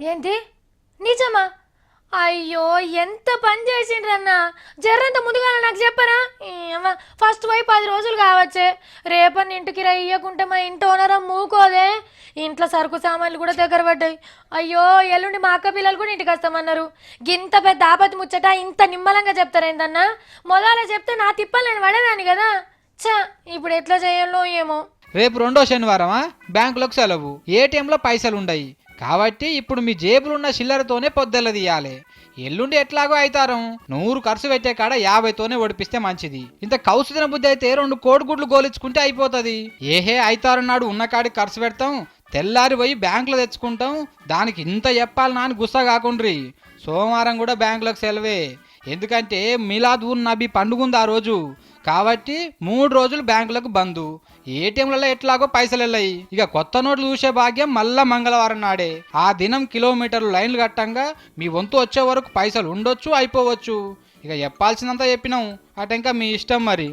ఏంటి నిజమా? అయ్యో ఎంత పని చేసిండ్రన్నా, జర్రంత ముందుగా నాకు చెప్పరా? ఫస్ట్ పోయి 10 రోజులు కావచ్చే. రేపని ఇంటికి ఇయ్యకుంటే మా ఇంటి ఓనరం మూకోదే. ఇంట్లో సరుకు సామాన్లు కూడా దగ్గర పడ్డాయి. అయ్యో ఎల్లుండి మా అక్క పిల్లలు కూడా ఇంటికి వస్తామన్నారు. గింత పెద్ద ఆపత్తి ముచ్చట ఇంత నిమ్మలంగా చెప్తారేందన్నా? మొదల చెప్తే నా తిప్పలు నేను పడేదాన్ని కదా. చ ఇప్పుడు ఎట్లా చేయాలో ఏమో. రేపు రెండో శనివారమా, బ్యాంకులకు సెలవు, ఏటీఎంలో పైసలు ఉండయి కాబట్టి ఇప్పుడు మీ జేబులున్న చిల్లరతోనే పొద్దెల్ల తీయాలి. ఎల్లుండి ఎట్లాగో అవుతారం, 100 ఖర్చు పెట్టే కాడ 50తోనే ఒడిపిస్తే మంచిది. ఇంత కౌసుదిన బుద్ధి అయితే 2 కోడిగుడ్లు గోలించుకుంటే అయిపోతుంది. ఏహే అయితారం నాడు ఉన్న కాడికి ఖర్చు పెడతాం, తెల్లారి పోయి బ్యాంకులో తెచ్చుకుంటాం, దానికి ఇంత చెప్పాలనా అని గుస్సా కాకుండ్రి. సోమవారం కూడా బ్యాంకులకు సెలవే, ఎందుకంటే మిలాద్ ఉన్ నబీ పండుగ ఉంది ఆ రోజు కాబట్టి 3 రోజులు బ్యాంకులకు బంద్. ఏటీఎంలలో ఎట్లాగో పైసలు వెళ్ళాయి. ఇక కొత్త నోట్లు చూసే భాగ్యం మళ్ళా మంగళవారం నాడే. ఆ దినం కిలోమీటర్లు లైన్లు కట్టంగా మీ వంతు వచ్చే వరకు పైసలు ఉండొచ్చు, అయిపోవచ్చు. ఇక చెప్పాల్సిందంతా చెప్పినాం, అటంకా మీ ఇష్టం మరి.